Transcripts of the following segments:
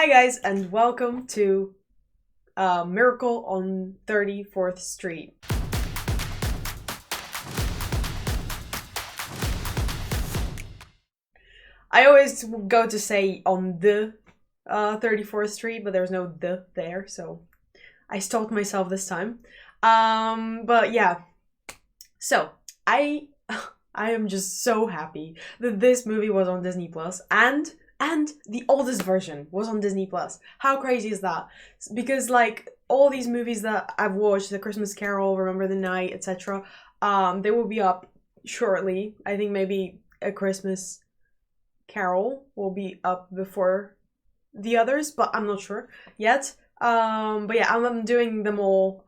Hi guys, and welcome to Miracle on 34th Street. I always go to say on the 34th Street, but there's no the there, so I stopped myself this time. But yeah, so I I am just so happy that this movie was on Disney Plus and the oldest version was on Disney Plus. How crazy is that? Because like all these movies that I've watched, The Christmas Carol, Remember the Night, etc., they will be up shortly. I think maybe A Christmas Carol will be up before the others, but I'm not sure yet. But yeah, I'm doing them all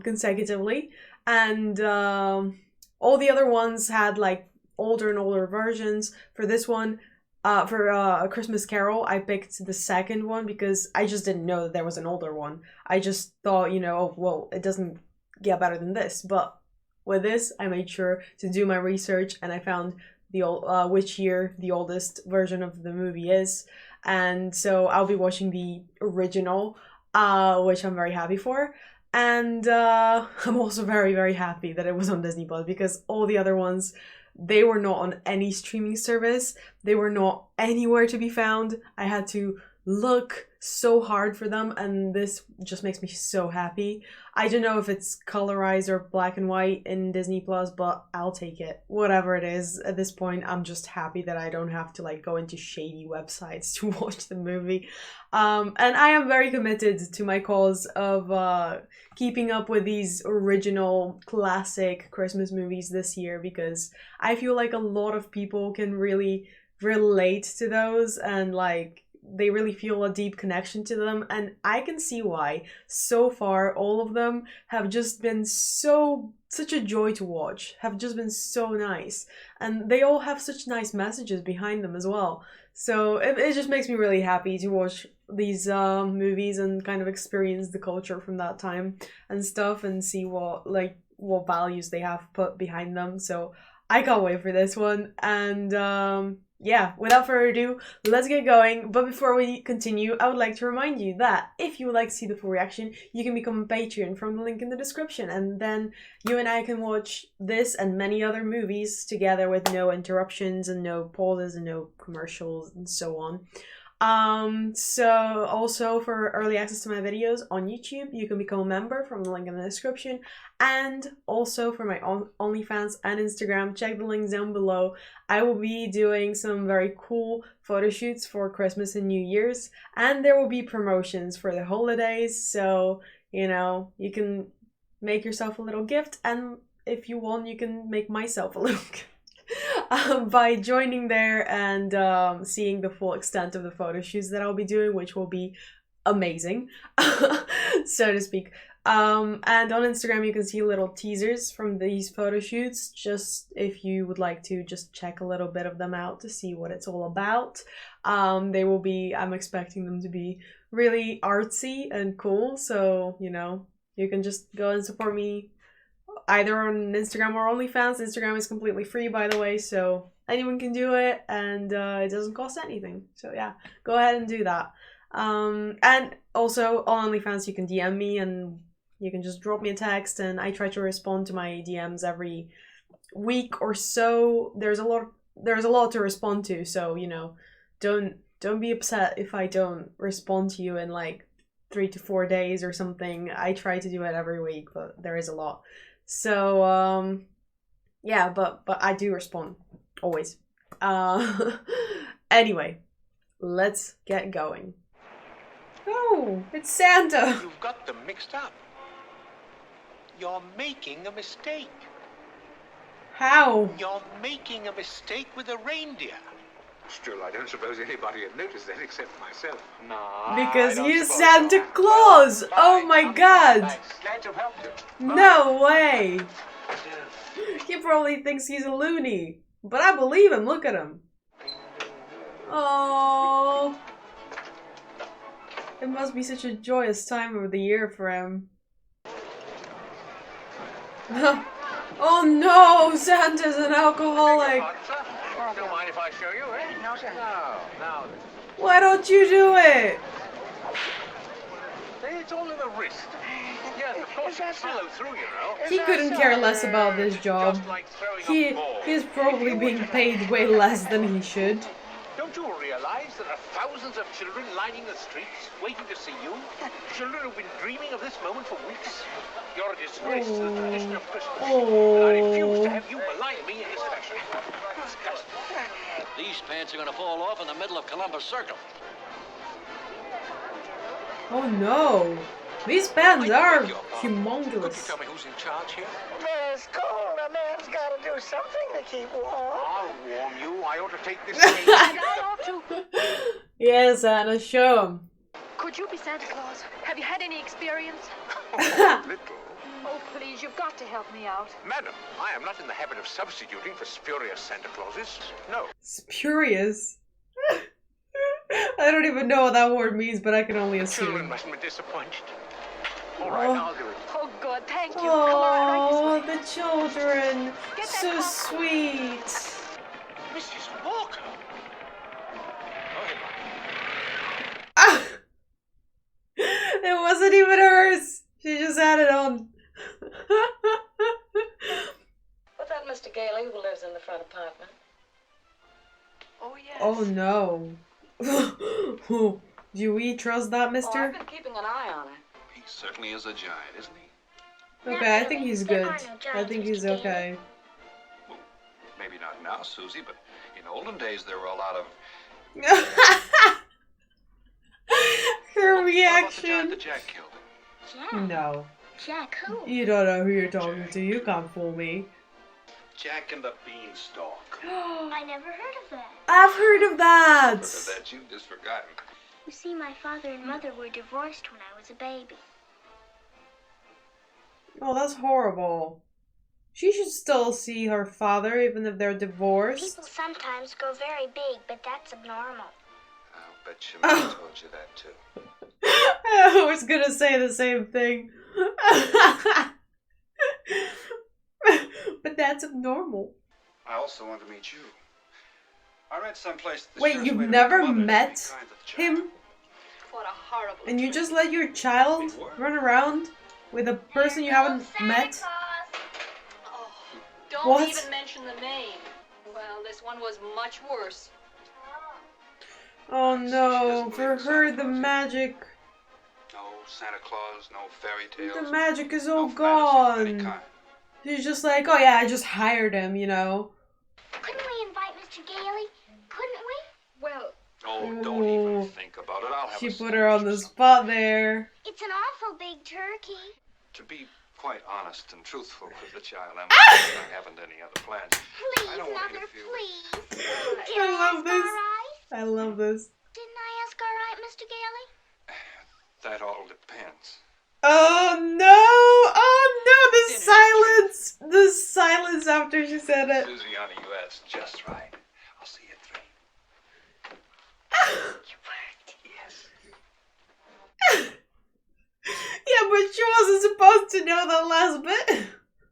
consecutively, and all the other ones had like older and older versions. For this one, for A Christmas Carol, I picked the second one because I just didn't know that there was an older one. I just thought, oh, well, it doesn't get better than this. But with this, I made sure to do my research, and I found the old which year the oldest version of the movie is, and so I'll be watching the original, which I'm very happy for. And I'm also very, very happy that it was on Disney Plus because all the other ones, they were not on any streaming service. They were not anywhere to be found. I had to look so hard for them, and this just makes me so happy. I don't know if it's colorized or black and white in Disney Plus, but I'll take it. Whatever it is, at this point, I'm just happy that I don't have to like go into shady websites to watch the movie. And I am very committed to my cause of keeping up with these original classic Christmas movies this year, because I feel like a lot of people can really relate to those, and like they really feel a deep connection to them, and I can see why. So far, all of them have just been such a joy to watch, have just been so nice, and they all have such nice messages behind them as well. So it just makes me really happy to watch these movies and kind of experience the culture from that time and stuff, and see what values they have put behind them. So I can't wait for this one, and yeah, without further ado, let's get going. But before we continue, I would like to remind you that if you would like to see the full reaction, you can become a Patreon from the link in the description, and then you and I can watch this and many other movies together with no interruptions and no pauses and no commercials and so on. So also for early access to my videos on YouTube, you can become a member from the link in the description, and also for my OnlyFans and Instagram, check the links down below. I will be doing some very cool photo shoots for Christmas and New Year's, and there will be promotions for the holidays, so you can make yourself a little gift, and if you want, you can make myself a little gift. By joining there and seeing the full extent of the photo shoots that I'll be doing, which will be amazing, so to speak. And on Instagram, you can see little teasers from these photo shoots, just if you would like to just check a little bit of them out to see what it's all about. I'm expecting them to be really artsy and cool, so, you can just go and support me either on Instagram or OnlyFans. Instagram is completely free, by the way, so anyone can do it, and it doesn't cost anything. So yeah, go ahead and do that. And also on OnlyFans, you can DM me, and you can just drop me a text, and I try to respond to my DMs every week or so. There's a lot to respond to, so don't be upset if I don't respond to you in like 3 to 4 days or something. I try to do it every week, but there is a lot. So yeah, but I do respond always. Anyway, let's get going. Oh, it's Santa. You've got them mixed up. You're making a mistake. How? You're making a mistake with a reindeer. Still, I don't suppose anybody had noticed that except myself. No. Because he's Santa Claus! Oh my god! Glad to help you. No way! He probably thinks he's a loony. But I believe him, look at him. Oh, it must be such a joyous time of the year for him. Oh no, Santa's an alcoholic. Don't mind if I show you, eh? No, sir. No. Why don't you do it? follow through, you know. He couldn't care less about this job. Just like throwing a He ball. he's probably If you being were to paid have way a less than he should. Don't you realize there are thousands of children lining the streets, waiting to see you? Children who've been dreaming of this moment for weeks. You're a disgrace to the tradition of Christmas. And I refuse to have you malign me in this fashion. Disgusting. These pants are gonna fall off in the middle of Columbus Circle. Oh no! These bands are Could you humongous. tell me who's in charge here? It's cold. A man's got to do something to keep warm. I'll warn you. I ought to take this And thing. I ought to. Yes, Anna, show 'em. Could you be Santa Claus? Have you had any experience? Little. Oh, please, you've got to help me out. Madam, I am not in the habit of substituting for spurious Santa Clauses. No. Spurious. I don't even know what that word means, but I can only Children assume. mustn't be disappointed. All right, Oh. I'll do it. Oh, good. Thank you. Oh, Come on, right the children. Get that So popcorn. sweet. Mrs. Walker. Go ahead, Ah! It wasn't even hers. She just had it on. What's that Mr. Gailey who lives in the front apartment? Oh, yes. Oh no. Do we trust that, Oh, mister? I've been keeping an eye on her. He certainly is a giant, isn't he? Okay, I think he's good. I think he's okay. Well, maybe not now, Susie, but in olden days there were a lot of... Her What about the giant reaction. that Jack killed? Jack? No. Jack who? You don't know who you're talking to. You can't fool me. Jack and the Beanstalk. I never heard of that. I've heard of that. Heard of that, you've just forgotten. You see, my father and mother were divorced when I was a baby. Oh, that's horrible. She should still see her father even if they're divorced. People sometimes grow very big, but that's abnormal. I'll bet your mother told you that, too. I was gonna say the same thing. But that's abnormal. I also want to meet you. I read someplace that the Wait, surest you've way to never make mothers met is to be kind to the child. him? What a horrible And you trick. just let your child run around with a person you haven't met? Oh, don't What? even mention the name. Well, this one was much worse. Oh See, she no, doesn't for believe in her Santa the Claus. magic, No Santa Claus, no fairy tales. the magic is all no fantasy of any gone. kind. She's just like, oh yeah, I just hired him, you know. Couldn't we invite Mr. Gailey? Couldn't we? Well, Oh, don't even Ooh. think about it. I'll have She a put her on the sandwich or something. spot there. It's an awful big turkey. To be quite honest and truthful with the child, I haven't any other plans. Please, I don't want you Mother, to feel... please. Did I I love ask this. all right? I love this. Didn't I ask all right, Mr. Gailey? That all depends. Oh no! Oh no! The silence! The silence after she said it. Susie, honey, you asked just right. I'll see you at 3. You worked. Yes. Yeah, but she wasn't supposed to know that last bit.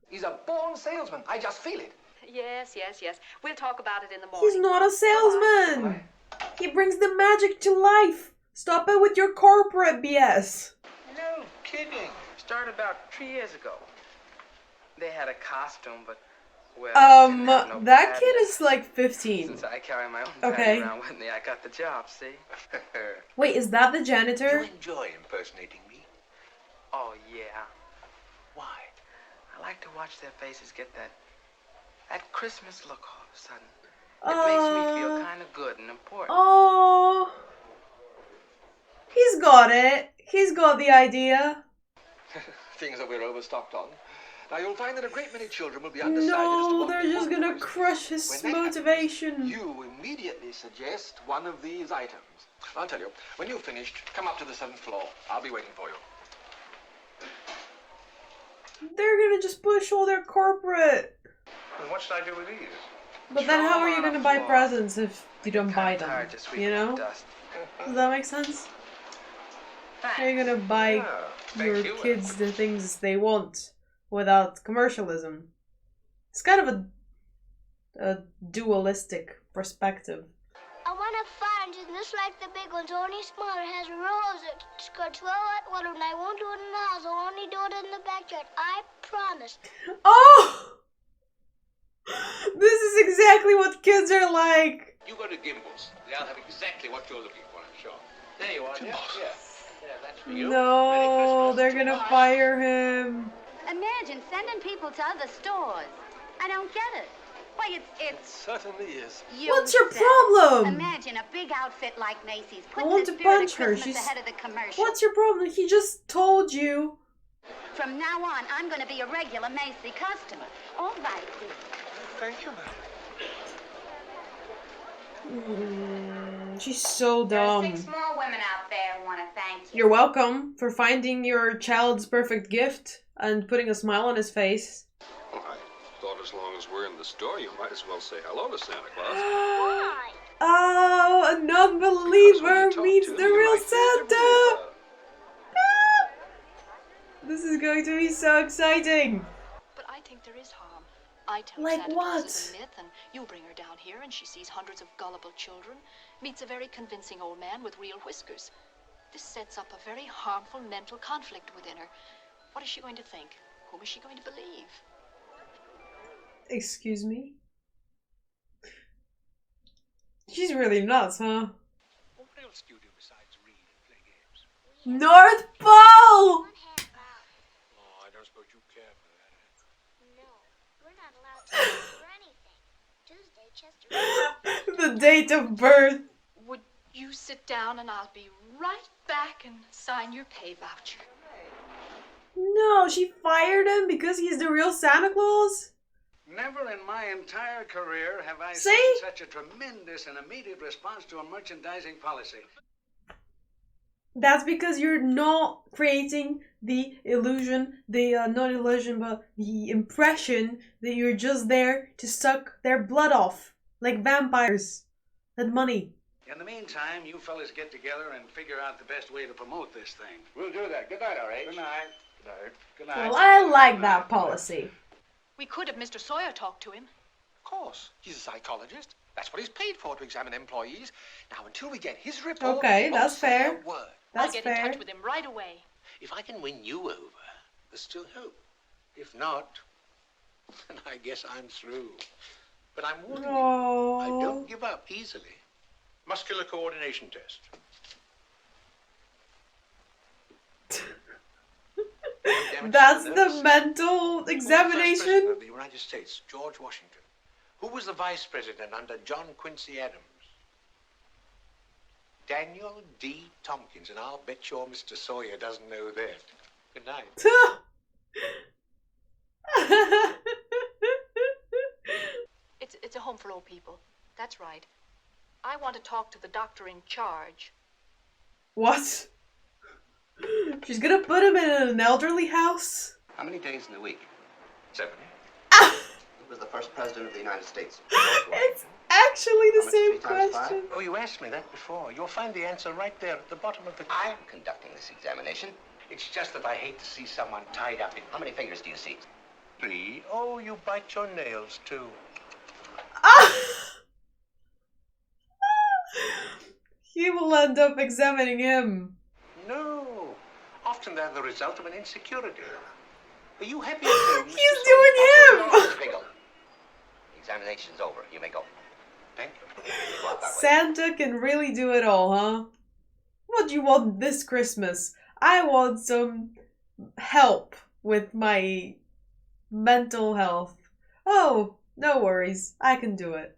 He's a born salesman. I just feel it. yes. We'll talk about it in the morning. He's not a salesman. He brings the magic to life. Stop it with your corporate BS. No kidding. Started about 3 years ago. They had a costume, but well, didn't have no That pattern. kid is like 15. Since I carry my own Okay. bag around with me, I got the job. See? Wait, is that the You janitor? enjoy impersonating me? Oh yeah. Why? I like to watch their faces get that Christmas look all of a sudden. It makes me feel kind of good and important. Oh, he's got it. He's got the idea. Things that we're overstocked on. Now you'll find that a great many children will be undecided as to No, what they're they just want gonna for Christmas. crush his When that happens, motivation. You immediately suggest one of these items. I'll tell you, when you've finished, come up to the 7th floor. I'll be waiting for you. They're gonna just push all their corporate. And what should I do with these? But then how are you Throw 'em on gonna the buy floor. presents if you don't Kinda buy them? tired to sweep You up know? dust. Does that make sense? How are you gonna buy Ah, thank your you. kids the things they want without commercialism? It's kind of a dualistic perspective. I want a fountain just like the big ones, only smaller, has roses. skirts well at water, and I won't do it in the house. I'll only do it in the backyard. I promise. Oh! This is exactly what kids are like. You go to Gimbals. They'll have exactly what you're looking for, I'm sure. There you are, dear. Yeah. Yeah, that's for you. No, they're gonna fire him. Imagine sending people to other stores. I don't get it. Why, it's Certainly is. What's your problem? Imagine a big outfit like Macy's I putting want the to spirit punch of her. Christmas She's. ahead of the commercial. What's your problem? He just told you. From now on, I'm going to be a regular Macy customer. All right, dear. Thank you, ma'am. She's so dumb. There's 6 more women out there who want to thank you. You're welcome for finding your child's perfect gift and putting a smile on his face. Well, I thought as long as we're in the store, you might as well say hello to Santa Claus. Why? Oh, a non-believer meets the real Santa! This is going to be so exciting. But I think there is harm. I tell Like Santa what? Claus is a myth, and you bring her down here, and she sees hundreds of gullible children, meets a very convincing old man with real whiskers. This sets up a very harmful mental conflict within her. What is she going to think? Whom is she going to believe? Excuse me? She's really nuts, huh? What else do you do besides read and play games? North Pole! Oh, I don't suppose you care for that. No, we're not allowed to ask for anything. Tuesday, Chester. The date of birth. Would you sit down, and I'll be right back and sign your pay voucher. No, she fired him because he's the real Santa Claus? Never in my entire career have I See? seen such a tremendous and immediate response to a merchandising policy. That's because you're not creating the illusion, not illusion, but the impression that you're just there to suck their blood off. Like vampires. That money. In the meantime, you fellas get together and figure out the best way to promote this thing. We'll do that. Good night, R.H. Good night. Good night. Good night. Well, I like that policy. We could have Mr. Sawyer talk to him. Of course. He's a psychologist. That's what he's paid for, to examine employees. Now, until we get his report, Okay, we won't that's say fair. a word. I'll That's get in fair. touch with him right away. If I can win you over, there's still hope. If not, then I guess I'm through. But I'm warning you, I Oh. don't give up easily. Muscular coordination test. That's the mental Who was the first examination. president of the United States? George Washington. Who was the vice president under John Quincy Adams? Daniel D. Tompkins, and I'll bet your Mr. Sawyer doesn't know that. Good night. It's a home for old people. That's right. I want to talk to the doctor in charge. What? She's gonna put him in an elderly house? How many days in the week? 7. Who was the first president of the United States? It's actually the How much, same 3 times 5? question. Oh, you asked me that before. You'll find the answer right there at the bottom of the... I'm conducting this examination. It's just that I hate to see someone tied up in... How many fingers do you see? 3. Oh, you bite your nails, too. He will end up examining him. No. Often they're the result of an insecurity. Are you happy at home, Mr. He's Sawyer? doing him! Mr. Bingle. The examination's over. You may go. Thank you. You go out that way. Santa can really do it all, huh? What do you want this Christmas? I want some help with my mental health. Oh, no worries. I can do it.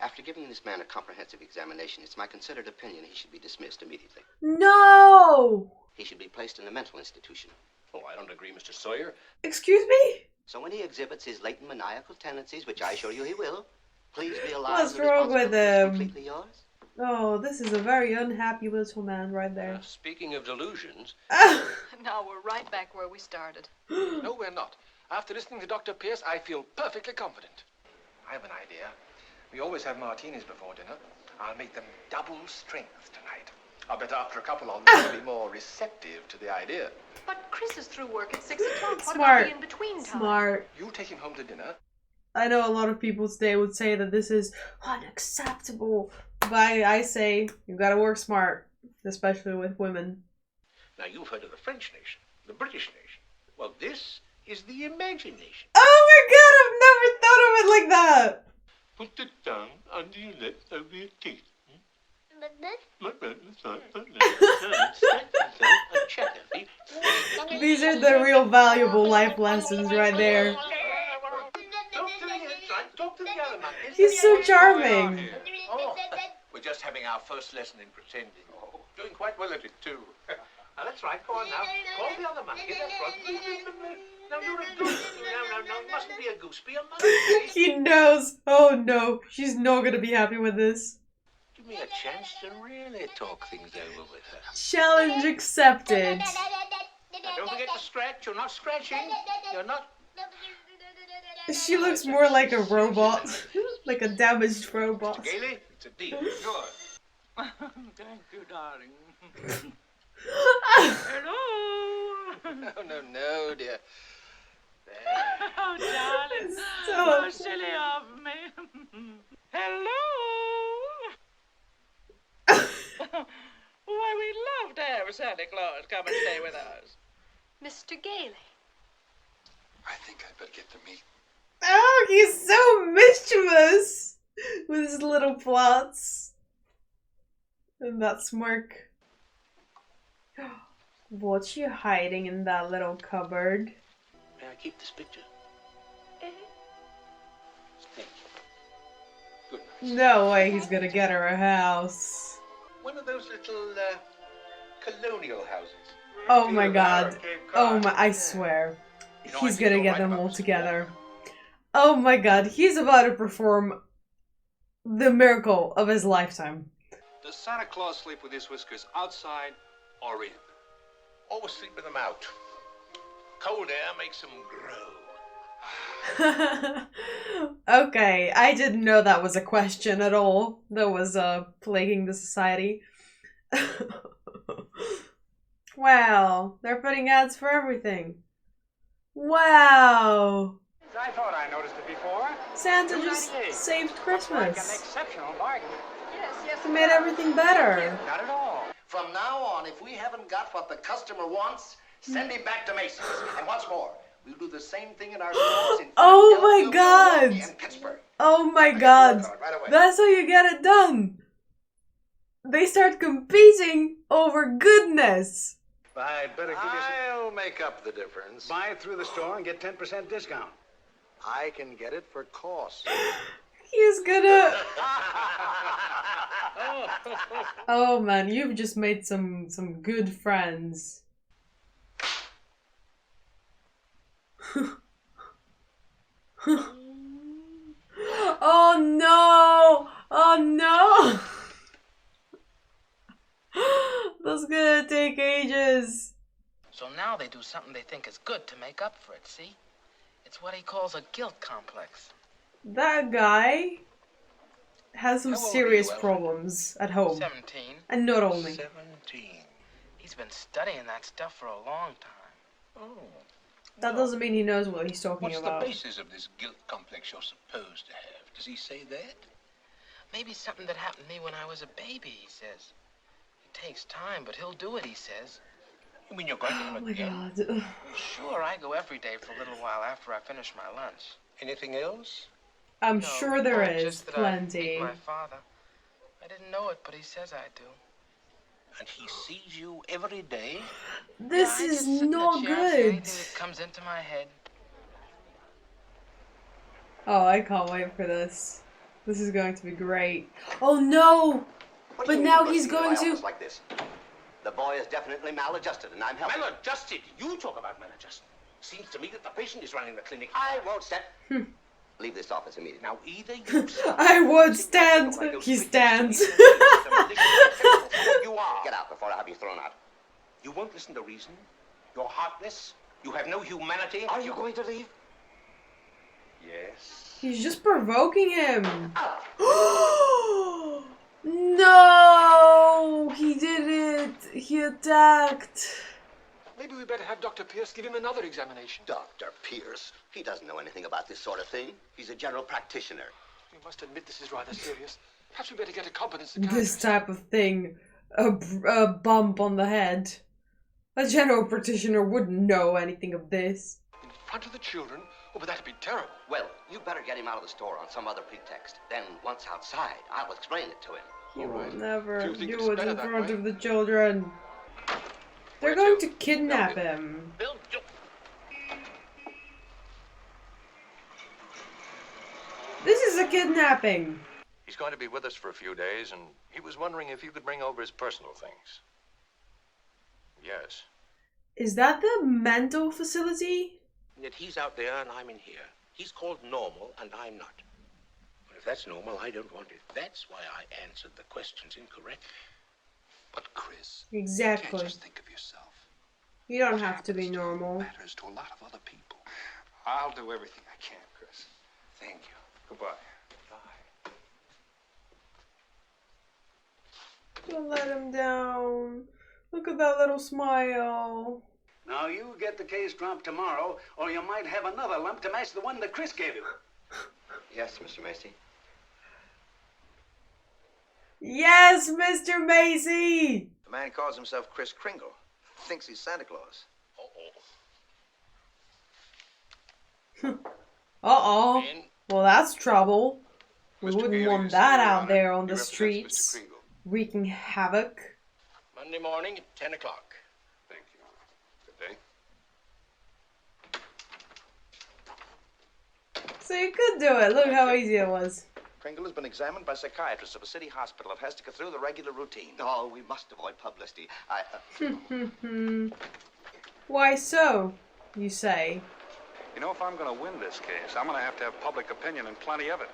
After giving this man a comprehensive examination, it's my considered opinion he should be dismissed immediately. No! He should be placed in a mental institution. Oh, I don't agree, Mr. Sawyer. Excuse me? So when he exhibits his latent maniacal tendencies, which I assure you he will, please be allowed What's the wrong with responsibility is him? completely yours. Oh, this is a very unhappy little man right there. Speaking of delusions... Now we're right back where we started. No, we're not. After listening to Dr. Pierce, I feel perfectly confident. I have an idea. We always have martinis before dinner. I'll make them double strength tonight. I'll bet after a couple of them they'll be more receptive to the idea. But Chris is through work at 6 o'clock. What Smart. about the in-between time? Smart. You take him home to dinner. I know a lot of people today would say that this is unacceptable. But I say you gotta work smart, especially with women. Now, you've heard of the French nation, the British nation. Well, this is the imagination. Oh my god, I've never thought of it like that. Put the tongue under your lips over your teeth. These are the real valuable life lessons right there. He's so charming. Oh, we're just having our first lesson in pretending. Oh, doing quite well at it, too. Now, that's right. Go on now. Call the other monkey. That's right. Now, you're a goose. No, you mustn't be a goose. Be a monkey. He knows. Oh no, she's not gonna be happy with this. Give me a chance to really talk things over with her. Challenge accepted. Now, don't forget to stretch. You're not stretching. You're not. She looks more like a robot. Like a damaged robot. Mr. Gailey, it's a deal. Good. Thank you, darling. No, no, no, dear. Oh, darling. So How silly of me. Hello. Why, we'd love to have Santa Claus come and stay with us. Mr. Gailey. I think I'd better get the meat. Oh, he's so mischievous with his little plots. And that smirk. What's you hiding in that little cupboard? May I keep this picture? Thank you. Good night. No way he's gonna get her a house. One of those little colonial houses. Oh my god. Oh my, I swear. You know, He's I think gonna you're get right them about all Mr. together. Oh my god, he's about to perform the miracle of his lifetime. Does Santa Claus sleep with his whiskers outside or in? Always sleep with them out. Cold air makes them grow. Okay, I didn't know that was a question at all that was plaguing the society. Wow, they're putting ads for everything. Wow. I thought I noticed it before. Santa just saved Like an Christmas. exceptional bargain. Yes, He made everything better. Not at all. From now on, if we haven't got what the customer wants, send him back to Mason's. And what's more, we'll do the same thing in our stores in Oh my Philadelphia, god. Milwaukee, and Pittsburgh. Oh my god. Right away. That's how you get it done. They start competing over goodness. I'd better give you some... I'll make up the difference. Buy it through the store and get 10% discount. I can get it for cost. He's gonna... Oh man, you've just made some good friends. Oh no! Oh no! That's gonna take ages. So now they do something they think is good to make up for it, see? It's what he calls a guilt complex. That guy has some How old are serious you, Alfred? problems at home. 17. And not only. 17. He's been studying that stuff for a long time. Oh. That doesn't mean he knows what he's talking What's about. the basis of this guilt complex you're supposed to have? Does he say that? Maybe something that happened to me when I was a baby, he says. It takes time, but he'll do it, he says. You mean you're going to Oh him my again? god. Sure, I go every day for a little while after I finish my lunch. Anything else? I'm No, sure there no, is just that plenty. I hate my father. I didn't know it, but he says I do. And he sees you every day? This Yeah, I is just sit in the not chair and say good. anything that comes into my head. Oh, I can't wait for this. This is going to be great. Oh no! What do But you now mean he's busting going into my to... office like this? The boy is definitely maladjusted, and I'm helping. Maladjusted? You talk about maladjustment. Seems to me that the patient is running the clinic. I won't stand. Leave this office immediately. Now, either you I won't stand. He stands. you are. Get out before I have you thrown out. You won't listen to reason. You're heartless. You have no humanity. Are you going to leave? Yes. He's just provoking him. No! He did it. He attacked. Maybe we better have Dr. Pierce give him another examination. Dr. Pierce? He doesn't know anything about this sort of thing. He's a general practitioner. We must admit this is rather serious. Perhaps we better get a competence This type of thing. A bump on the head. A general practitioner wouldn't know anything of this. In front of the children? Oh, but that'd be terrible. Well, you better get him out of the store on some other pretext. Then, once outside, I'll explain it to him. He will never Do you think do it's it in better front that of the children. They're going to kidnap him. This is a kidnapping. He's going to be with us for a few days, and he was wondering if you could bring over his personal things. Yes. Is that the mental facility? Yet he's out there and I'm in here. He's called normal and I'm not. But if that's normal, I don't want it. That's why I answered the questions incorrectly. But Chris, Exactly. you can't just think of yourself. You don't have to be normal. Matters to a lot of other people. I'll do everything I can, Chris. Thank you. Goodbye. Don't let him down. Look at that little smile. Now, you get the case dropped tomorrow, or you might have another lump to match the one that Chris gave you. Yes, Mr. Macy. Yes, Mr. Macy! The man calls himself Kris Kringle. Thinks he's Santa Claus. Uh-oh. Well, that's trouble. We wouldn't want that out there on the streets, wreaking havoc. Monday morning at 10 o'clock. Thank you. Good day. So you could do it. Look how easy it was. Kringle has been examined by psychiatrists of a city hospital. It has to go through the regular routine. Oh, we must avoid publicity. Why so, you say? You know, if I'm going to win this case, I'm going to have public opinion and plenty of it.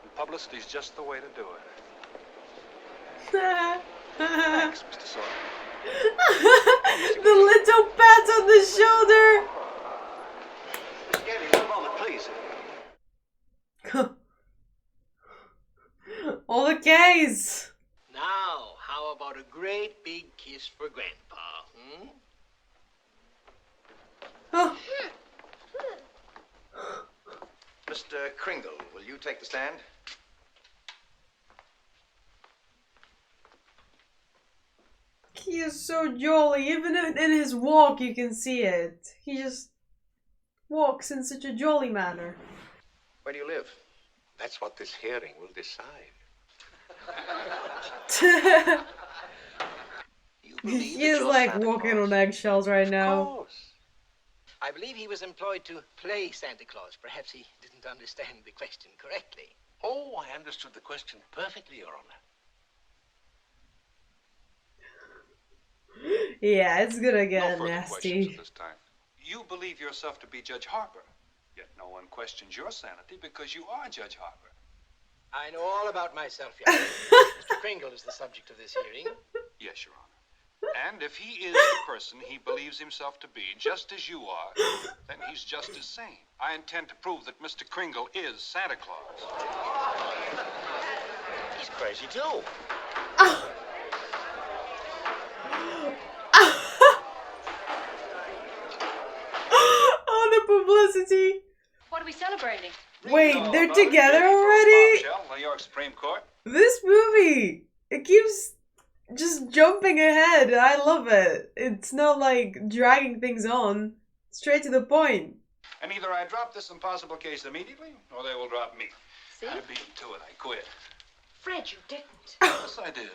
And publicity's just the way to do it. Thanks, Mr. Sawyer. The little pat on the shoulder. Miss Gailey, one moment, please. Okay. Now, how about a great big kiss for Grandpa, Oh. Mr. Kringle, will you take the stand? He is so jolly. Even in his walk, you can see it. He just walks in such a jolly manner. Where do you live? That's what this hearing will decide. He is like walking on eggshells right now. I believe he was employed to play Santa Claus. Perhaps he didn't understand the question correctly. Oh, I understood the question perfectly, Your Honor. Yeah, it's gonna get No further nasty. questions at this time. You believe yourself to be Judge Harper, yet no one questions your sanity because you are Judge Harper. I know all about myself, Your Honor. Mr. Kringle is the subject of this hearing. Yes, Your Honor. And if he is the person he believes himself to be, just as you are, then he's just as sane. I intend to prove that Mr. Kringle is Santa Claus. He's crazy, too. Oh, the publicity. What are we celebrating? Wait, they're together already? New York Supreme Court. This movie, it keeps just jumping ahead. I love it. It's not like dragging things on. Straight to the point. And either I drop this impossible case immediately, or they will drop me. See? I beat him to it. I quit. Fred, you didn't. Yes, I did.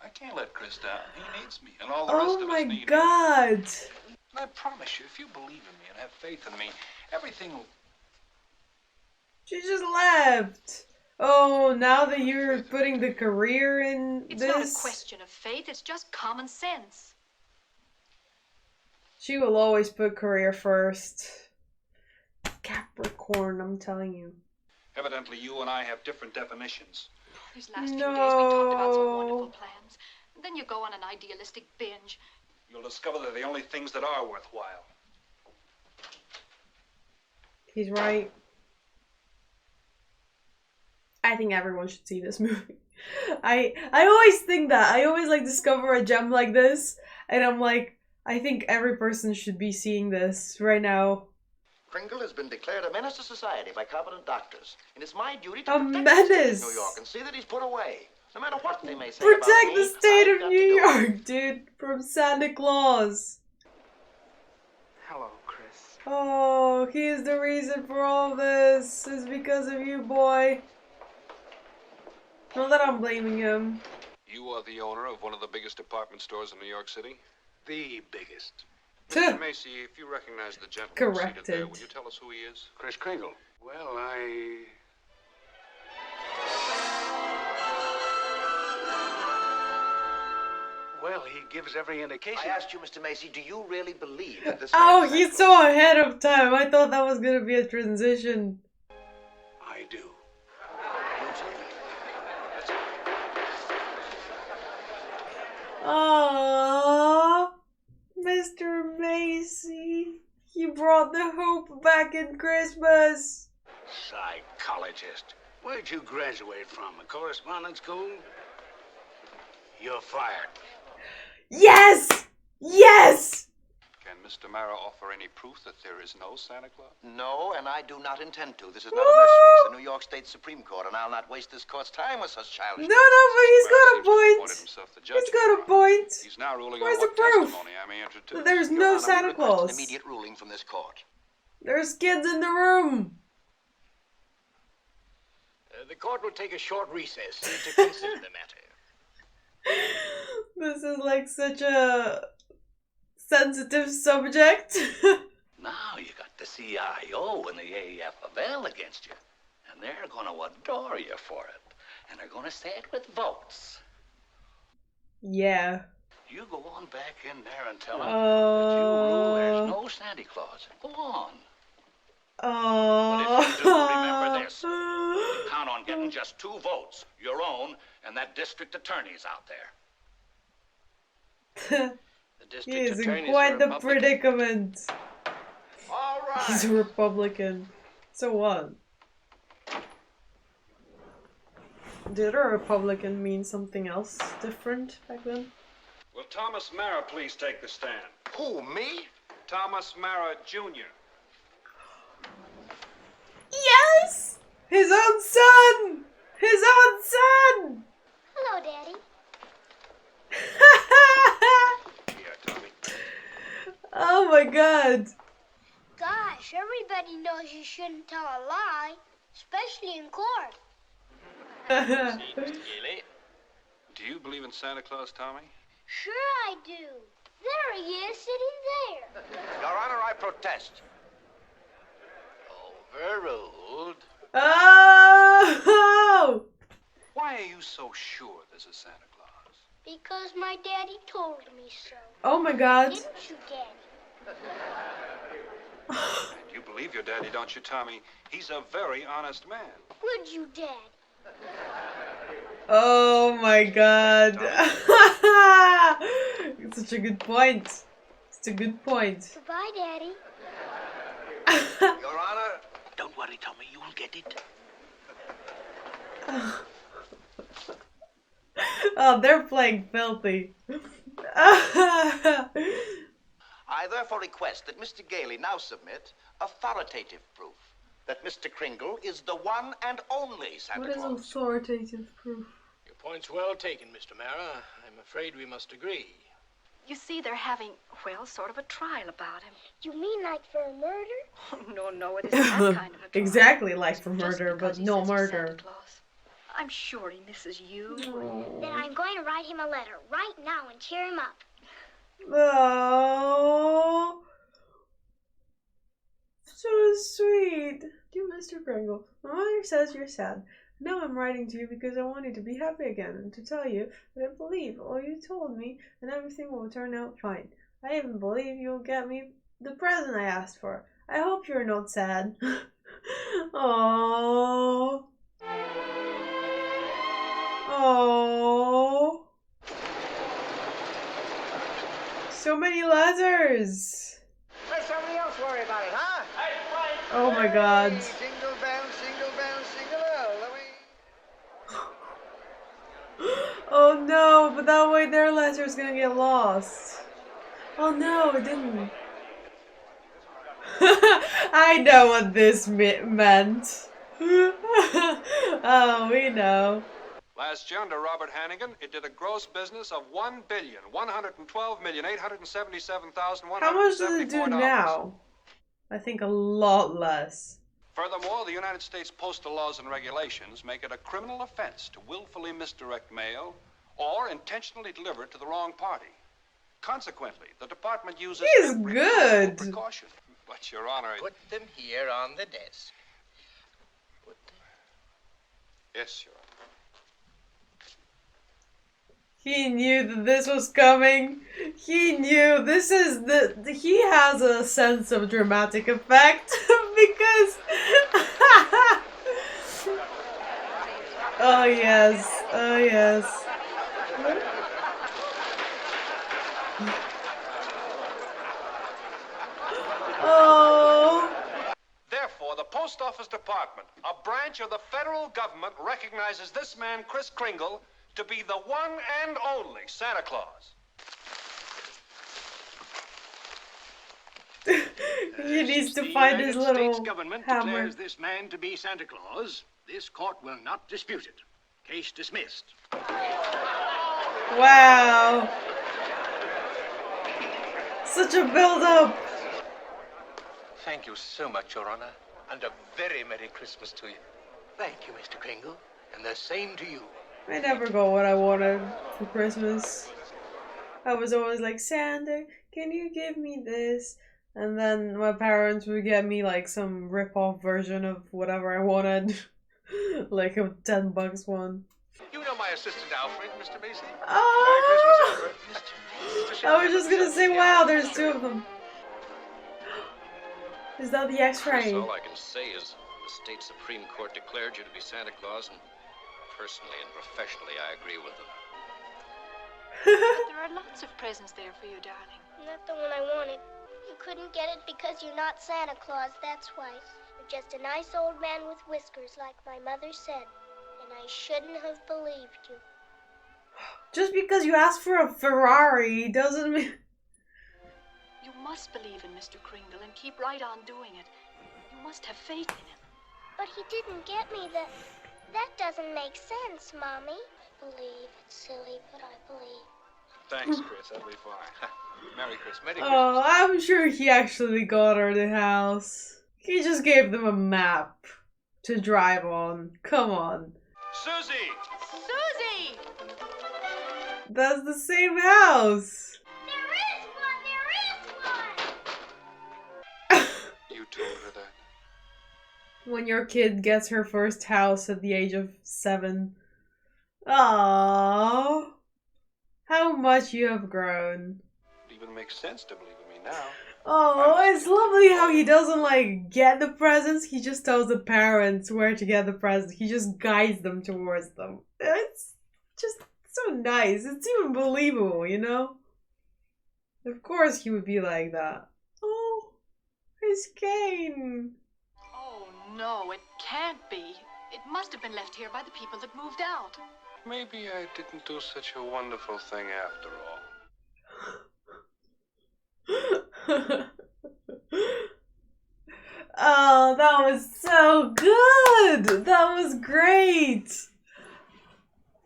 I can't let Chris down. He needs me, and all the rest Oh of us my need him. god. And I promise you, if you believe in me and have faith in me, everything will... She just left. Oh, now that you're putting the career in It's this. not a question of faith, it's just common sense. She will always put career first. Capricorn, I'm telling you. Evidently, you and I have different definitions. These last few days we talked about some wonderful plans. Then you go on an idealistic binge. You'll discover they're the only things that are worthwhile. He's right. I think everyone should see this movie. I always think that. I always like discover a gem like this, and I'm like, I think every person should be seeing this right now. Kringle has been declared a menace to society by competent doctors, and it's my duty to A protect the state menace. of New York and see that he's put away. No matter what they may say Protect about the me, state I've of got New to do it. York, dude, from Santa Claus. Hello, Chris. Oh, he is the reason for all this. It's because of you, boy. Not that I'm blaming him. You are the owner of one of the biggest department stores in New York City? The biggest. Mr. Macy, if you recognize the gentleman seated there, will you tell us who he is? Chris Kringle. Well, Well, he gives every indication. I asked you, Mr. Macy, do you really believe that this Oh, man is he's so ahead of time. I thought that was gonna be a transition. I do. Aww, Mr. Macy. He brought the hope back in Christmas. Psychologist. Where'd you graduate from? A correspondence school? You're fired. Yes! Yes! Can Mr. Mara offer any proof that there is no Santa Claus? No, and I do not intend to. This is not a nursery. It's the New York State Supreme Court, and I'll not waste this court's time with such childish... No, but he's got a point. He's got a point. He's now ruling Where's on the what proof? testimony I may introduce. That there's Your no Honor, we Santa request Claus. an immediate ruling from this court. There's kids in the room. The court will take a short recess to consider the matter. This is like such a sensitive subject. Now you got the CIO and the AFL against you, and they're going to adore you for it, and they're going to say it with votes. Yeah. You go on back in there and tell them that you rule there's no Santa Claus. Go on. But if you do, remember this. You count on getting just 2 votes, your own and that district attorney's out there. The district He is in attorney's quite a the Republican. predicament. All right. He's a Republican. So what? Did a Republican mean something else different back then? Will Thomas Mara please take the stand? Who, me? Thomas Mara, Jr. Yes! His own son! His own son! Hello, Daddy. Oh my god. Gosh, everybody knows you shouldn't tell a lie, especially in court. Do you believe in Santa Claus, Tommy? Sure I do. There he is, sitting there. Your Honor, I protest. Overruled. Oh! Why are you so sure there's a Santa Claus? Because my daddy told me so. Oh my god. Didn't you, Daddy? You believe your daddy, don't you, Tommy? He's a very honest man. Would you, Dad? Oh my god. It's such a good point. It's a good point. Goodbye, Daddy. Your Honor. Don't worry, Tommy, you'll get it. Oh, they're playing filthy. I therefore request that Mr. Gailey now submit authoritative proof that Mr. Kringle is the one and only Santa What is Claus. authoritative proof? Your point's well taken, Mr. Mara. I'm afraid we must agree. You see, they're having, well, sort of a trial about him. You mean like for a murder? Oh, no, it isn't that kind of a trial. Exactly like for Just murder, because but he no says he's Santa murder. Claus. I'm sure he misses you. Then I'm going to write him a letter right now and cheer him up. Oh, so sweet. Dear Mr. Kringle, my mother says you're sad. Now I'm writing to you because I want you to be happy again and to tell you that I believe all you told me and everything will turn out fine. I even believe you'll get me the present I asked for. I hope you're not sad. Oh. Oh. So many letters. Let somebody else worry about it, huh? Oh my god. Jingle bells, jingle away. Oh no, but that way their letter's gonna get lost. Oh no, it didn't. I know what this meant. Oh, we know. Last year, under Robert Hannigan, it did a gross business of $1,112,877,174. How much does it do now? I think a lot less. Furthermore, the United States postal laws and regulations make it a criminal offense to willfully misdirect mail or intentionally deliver it to the wrong party. Consequently, the department uses every good precaution. But, Your Honor, Put them here on the desk. Yes, Your Honor. He knew that this was coming. He knew this is he has a sense of dramatic effect because oh yes. Oh yes. Oh. Therefore, the Post Office Department, a branch of the federal government, recognizes this man, Kris Kringle, to be the one and only Santa Claus. He needs to find his little States government hammer. declares this man to be Santa Claus. This court will not dispute it. Case dismissed. Wow. Such a build-up. Thank you so much, Your Honor, and a very Merry Christmas to you. Thank you, Mr. Kringle, and the same to you. I never got what I wanted for Christmas. I was always like, Santa, can you give me this? And then my parents would get me like some rip-off version of whatever I wanted. Like a $10 one. You know my assistant Alfred, Mr. Macy. Oh! Merry Christmas, Alfred. I was just gonna say, wow, there's two of them. Is that the X-ray? All I can say is the state Supreme Court declared you to be Santa Claus, and personally and professionally, I agree with them. But there are lots of presents there for you, darling. Not the one I wanted. You couldn't get it because you're not Santa Claus, that's why. You're just a nice old man with whiskers, like my mother said. And I shouldn't have believed you. Just because you asked for a Ferrari doesn't mean... You must believe in Mr. Kringle and keep right on doing it. You must have faith in him. But he didn't get me the... That doesn't make sense, Mommy. I believe. It's silly, but I believe. Thanks, Chris. That'll be fine. Merry Christmas. Merry Oh, Christmas. I'm sure he actually got her the house. He just gave them a map to drive on. Come on. Susie! Susie! That's the same house. You told her that. When your kid gets her first house at the age of 7. Aww. How much you have grown. It even makes sense to believe in me now. Oh, it's lovely how he doesn't like get the presents. He just tells the parents where to get the presents. He just guides them towards them. It's just so nice. It's even believable, you know? Of course he would be like that. Oh, his cane. Oh, no, it can't be. It must have been left here by the people that moved out. Maybe I didn't do such a wonderful thing after all. Oh, that was so good! That was great!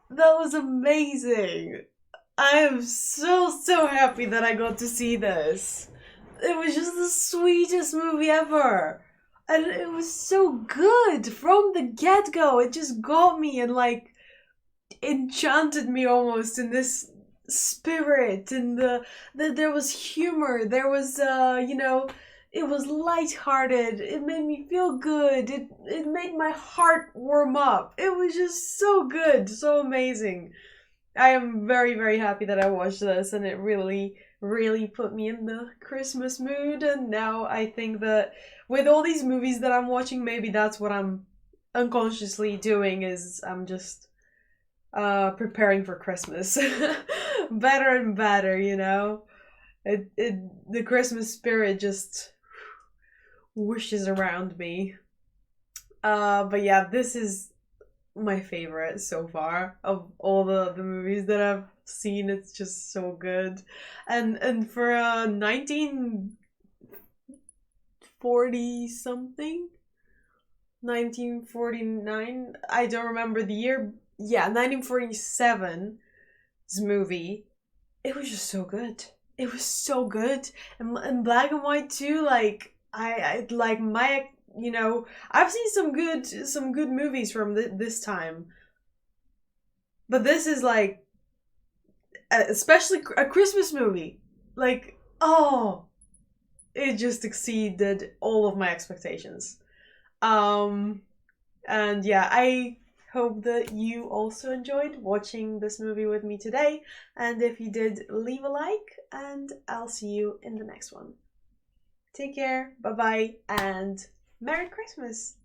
That was amazing! I am so happy that I got to see this. It was just the sweetest movie ever. And it was so good from the get-go. It just got me and like enchanted me almost in this spirit, and there was humor, there was you know, it was lighthearted, it made me feel good, it made my heart warm up. It was just so good, so amazing. I am very happy that I watched this, and it really put me in the Christmas mood. And now I think that with all these movies that I'm watching, maybe that's what I'm unconsciously doing, is I'm just preparing for Christmas. Better and better, you know? The Christmas spirit just whooshes around me. But yeah, this is my favorite so far of all the movies that I've seen. It's just so good. And for 1940 something, 1949, I don't remember the year, 1947's movie. It was just so good. It was so good, and black and white too. Like I like my, you know, I've seen some good movies from this time, but this is like, especially a Christmas movie. Like, oh, it just exceeded all of my expectations. And yeah, I hope that you also enjoyed watching this movie with me today. And if you did, leave a like, and I'll see you in the next one. Take care, bye bye, and Merry Christmas!